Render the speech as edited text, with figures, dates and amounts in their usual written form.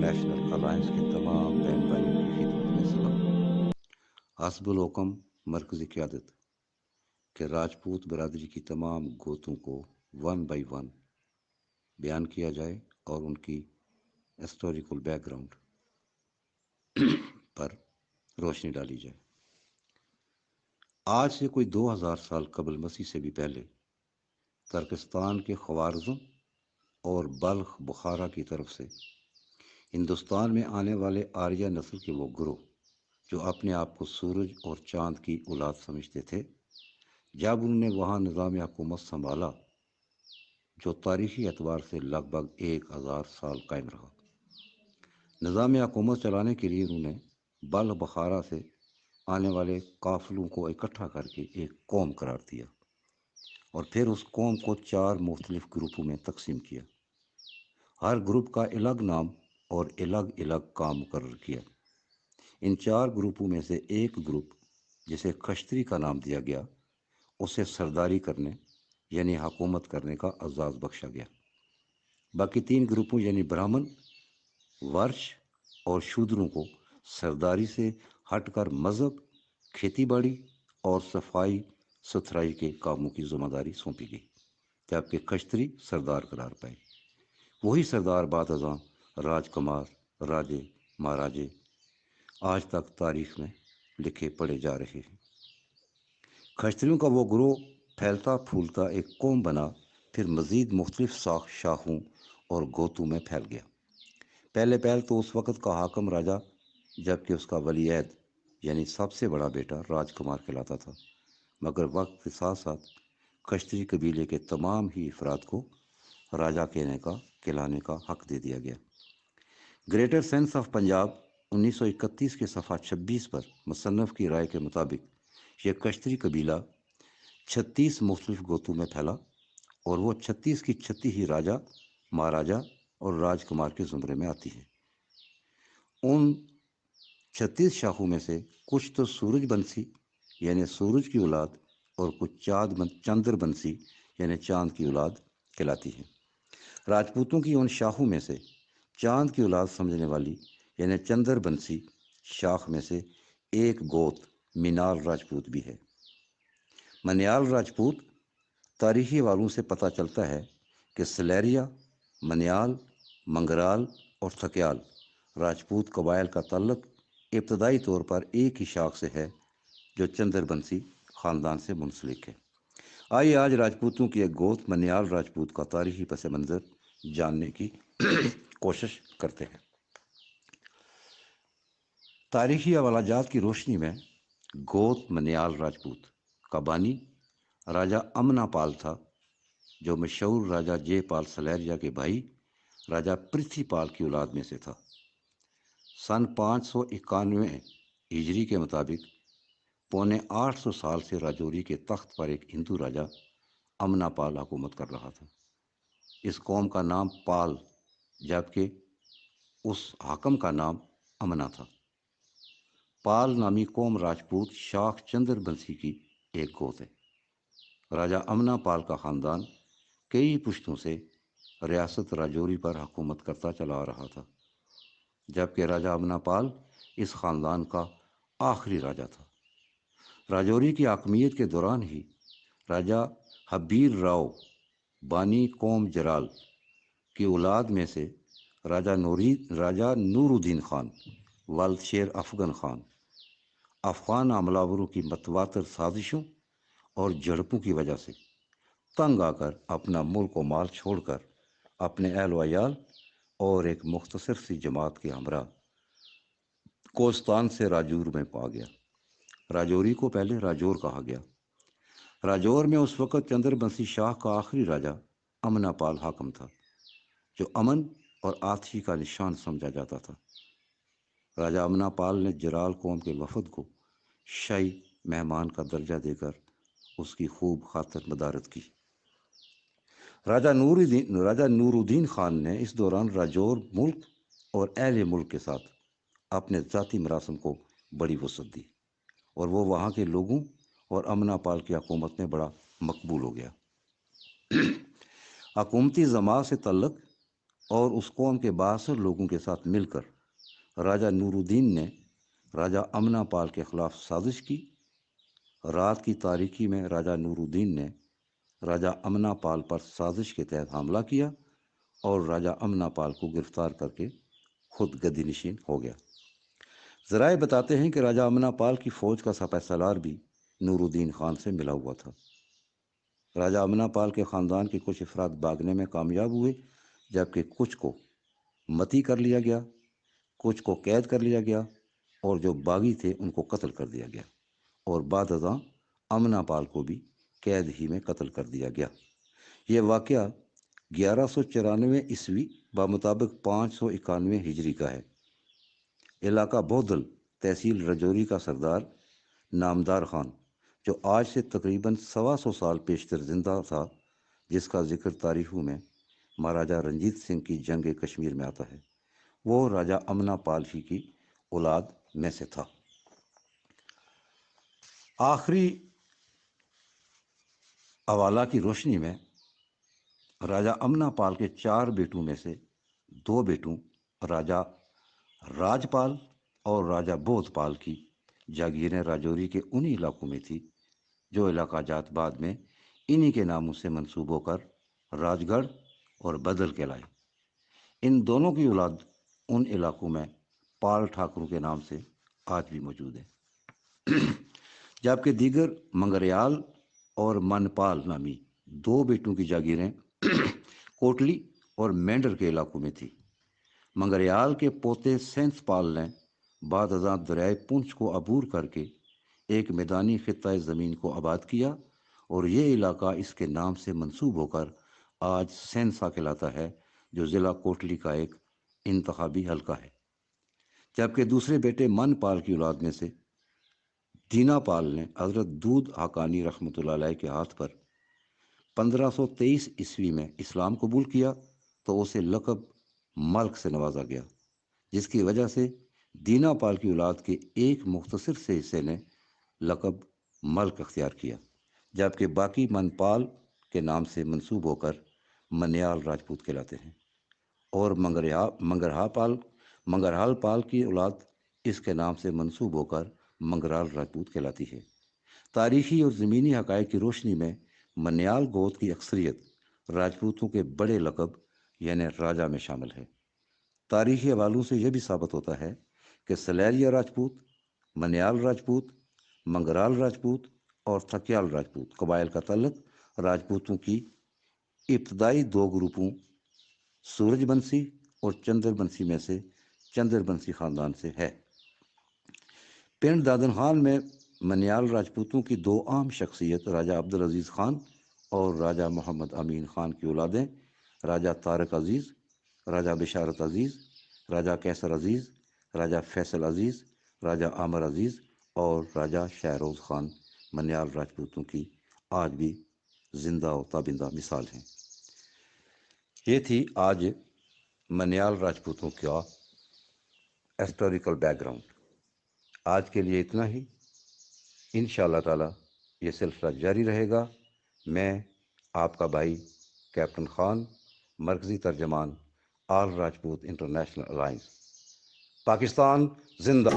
National alliance کے تمام بہن بھائیوں کی خدمت میں سلام۔ حسب الحکم مرکزی قیادت کہ راجپوت برادری کی تمام گوتوں کو ون بائی ون بیان کیا جائے اور ان کی ہسٹوریکل بیک گراؤنڈ پر روشنی ڈالی جائے۔ آج سے کوئی 2000 سال قبل مسیح سے بھی پہلے ترکستان کے خوارزم اور بلخ بخارا کی طرف سے ہندوستان میں آنے والے آریہ نسل کے وہ گروہ جو اپنے آپ کو سورج اور چاند کی اولاد سمجھتے تھے، جب انہوں نے وہاں نظام حکومت سنبھالا جو تاریخی اعتبار سے لگ بھگ 1000 سال قائم رہا۔ نظام حکومت چلانے کے لیے انہوں نے بلخ بخارا سے آنے والے قافلوں کو اکٹھا کر کے ایک قوم قرار دیا اور پھر اس قوم کو 4 مختلف گروپوں میں تقسیم کیا۔ ہر گروپ کا الگ نام اور الگ الگ کام مقرر کیا۔ ان 4 گروپوں میں سے ایک گروپ جسے کشتری کا نام دیا گیا، اسے سرداری کرنے یعنی حکومت کرنے کا اعزاز بخشا گیا۔ باقی 3 گروپوں یعنی برہمن، ورش اور شودروں کو سرداری سے ہٹ کر مذہب، کھیتی باڑی اور صفائی ستھرائی کے کاموں کی ذمہ داری سونپی گئی، جبکہ کشتری سردار قرار پائے۔ وہی سردار بعد ازاں راج کمار، راجے، مہاراجے آج تک تاریخ میں لکھے پڑھے جا رہے ہیں۔ کشتریوں کا وہ گروہ پھیلتا پھولتا ایک قوم بنا، پھر مزید مختلف شاخوں اور گوتوں میں پھیل گیا۔ پہلے تو اس وقت کا حاکم راجا، جبکہ اس کا ولی عہد یعنی سب سے بڑا بیٹا راج کمار کہلاتا تھا، مگر وقت کے ساتھ ساتھ کشتری قبیلے کے تمام ہی افراد کو راجا کہلانے کا حق دے دیا گیا۔ گریٹر سینس آف پنجاب 1931 کے صفحہ 26 پر مصنف کی رائے کے مطابق یہ کشتری قبیلہ 36 مختلف گوتوں میں پھیلا اور وہ 36 کی 36 ہی راجا، مہاراجا اور راج کمار کے زمرے میں آتی ہے۔ ان 36 شاخوں میں سے کچھ تو سورج بنسی یعنی سورج کی اولاد اور کچھ چندر بنسی یعنی چاند کی اولاد کہلاتی ہے۔ راجپوتوں کی ان شاخوں میں سے چاند کی اولاد سمجھنے والی یعنی چندر بنسی شاخ میں سے ایک گوت مینال راجپوت بھی ہے۔ منیال راجپوت تاریخی حوالوں سے پتہ چلتا ہے کہ سلیریا، منیال، منگرال اور تھکیال راجپوت قبائل کا تعلق ابتدائی طور پر ایک ہی شاخ سے ہے جو چندر بنسی خاندان سے منسلک ہے۔ آئیے آج راجپوتوں کی ایک گوت منیال راجپوت کا تاریخی پس منظر جاننے کی کوشش کرتے ہیں۔ تاریخی حوالہ جات کی روشنی میں گوت منیال راجپوت کا بانی راجا امنا پال تھا، جو مشہور راجا جے پال سلیریا کے بھائی راجا پرتھی پال کی اولاد میں سے تھا۔ سن 591 ہجری کے مطابق 850 سال سے راجوری کے تخت پر ایک ہندو راجا امنا پال حکومت کر رہا تھا۔ اس قوم کا نام پال جبکہ اس حاکم کا نام امنا تھا۔ پال نامی قوم راجپوت شاخ چندر بنسی کی ایک گوت ہے۔ راجا امنا پال کا خاندان کئی پشتوں سے ریاست راجوری پر حکومت کرتا چلا آ رہا تھا، جبکہ راجا امنا پال اس خاندان کا آخری راجا تھا۔ راجوری کی حاکمیت کے دوران ہی راجا حبیر راؤ بانی قوم جرال کی اولاد میں سے راجا نور الدین خان ولد شیر افغن خان افغان حملہ کی متواتر سازشوں اور جھڑپوں کی وجہ سے تنگ آ کر اپنا ملک و مال چھوڑ کر اپنے اہل و عیال اور ایک مختصر سی جماعت کے ہمراہ کوستان سے راجور میں پا گیا۔ راجوری کو پہلے راجور کہا گیا۔ راجور میں اس وقت چندر بنسی شاہ کا آخری راجا امنا پال حاکم تھا، جو امن اور آتشی کا نشان سمجھا جاتا تھا۔ راجا امنا پال نے جرال قوم کے وفد کو شاہی مہمان کا درجہ دے کر اس کی خوب خاطر مدارت کی۔ راجا نور الدین خان نے اس دوران راجور ملک اور اہل ملک کے ساتھ اپنے ذاتی مراسم کو بڑی وسعت دی اور وہ وہاں کے لوگوں اور امنا پال کی حکومت میں بڑا مقبول ہو گیا۔ حکومتی جماعت سے تعلق اور اس قوم کے 62 لوگوں کے ساتھ مل کر راجہ نور الدین نے راجہ امنا پال کے خلاف سازش کی۔ رات کی تاریکی میں راجہ نور الدین نے راجہ امنا پال پر سازش کے تحت حملہ کیا اور راجہ امنا پال کو گرفتار کر کے خود گدی نشین ہو گیا۔ ذرائع بتاتے ہیں کہ راجہ امنا پال کی فوج کا سپہ سالار بھی نور الدین خان سے ملا ہوا تھا۔ راجہ امنا پال کے خاندان کے کچھ افراد بھاگنے میں کامیاب ہوئے، جبکہ کچھ کو متی کر لیا گیا، کچھ کو قید کر لیا گیا، اور جو باغی تھے ان کو قتل کر دیا گیا، اور بعد ازاں امنا پال کو بھی قید ہی میں قتل کر دیا گیا۔ یہ واقعہ 1194 عیسوی بمطابق 591 ہجری کا ہے۔ علاقہ بودل تحصیل رجوری کا سردار نامدار خان، جو آج سے تقریباً 125 سال پیشتر زندہ تھا، جس کا ذکر تاریخوں میں مہاراجہ رنجیت سنگھ کی جنگ کشمیر میں آتا ہے، وہ راجہ امنا پال ہی کی اولاد میں سے تھا۔ آخری حوالہ کی روشنی میں راجہ امنا پال کے 4 بیٹوں میں سے 2 بیٹوں راجہ راج پال اور راجہ بودھ پال کی جاگیریں راجوری کے انہی علاقوں میں تھی جو علاقہ جات بعد میں انہی کے ناموں سے منسوب ہو کر راج گڑھ اور بدل کہلائے۔ ان دونوں کی اولاد ان علاقوں میں پال ٹھاکروں کے نام سے آج بھی موجود ہے، جبکہ دیگر منگریال اور من پال نامی 2 بیٹوں کی جاگیریں کوٹلی اور مینڈر کے علاقوں میں تھی۔ منگریال کے پوتے سینس پال نے بعد ازاں دریائے پونچھ کو عبور کر کے ایک میدانی خطہ زمین کو آباد کیا، اور یہ علاقہ اس کے نام سے منسوب ہو کر آج سینسا کہلاتا ہے، جو ضلع کوٹلی کا ایک انتخابی حلقہ ہے۔ جبکہ دوسرے بیٹے من پال کی اولاد میں سے دینا پال نے حضرت دودھ حقانی رحمۃ اللہ علیہ کے ہاتھ پر 1523 عیسوی میں اسلام قبول کیا تو اسے لقب ملک سے نوازا گیا، جس کی وجہ سے دینا پال کی اولاد کے ایک مختصر سے حصے نے لقب ملک اختیار کیا، جبکہ باقی من پال کے نام سے منسوب ہو کر منیال راجپوت کہلاتے ہیں، اور منگرہال پال کی اولاد اس کے نام سے منسوب ہو کر منگرال راجپوت کہلاتی ہے۔ تاریخی اور زمینی حقائق کی روشنی میں منیال گوت کی اکثریت راجپوتوں کے بڑے لقب یعنی راجہ میں شامل ہے۔ تاریخی حوالوں سے یہ بھی ثابت ہوتا ہے کہ سلیریا راجپوت، منیال راجپوت، منگرال راجپوت اور تھکیال راجپوت قبائل کا تعلق راجپوتوں کی ابتدائی 2 گروپوں سورج بنسی اور چندر بنسی میں سے چندر بنسی خاندان سے ہے۔ پنڈ دادن خان میں منیال راجپوتوں کی 2 عام شخصیت راجہ عبدالعزیز خان اور راجہ محمد امین خان کی اولادیں راجہ طارق عزیز، راجہ بشارت عزیز، راجہ کیسر عزیز، راجہ فیصل عزیز، راجہ عامر عزیز اور راجہ شہروز خان منیال راجپوتوں کی آج بھی زندہ و تابندہ مثال ہیں۔ یہ تھی آج منیال راجپوتوں کا ہسٹوریکل بیک گراؤنڈ۔ آج کے لیے اتنا ہی، انشاءاللہ تعالی یہ سلسلہ جاری رہے گا۔ میں آپ کا بھائی کیپٹن خان، مرکزی ترجمان آل راجپوت انٹرنیشنل الائنس، پاکستان زندہ۔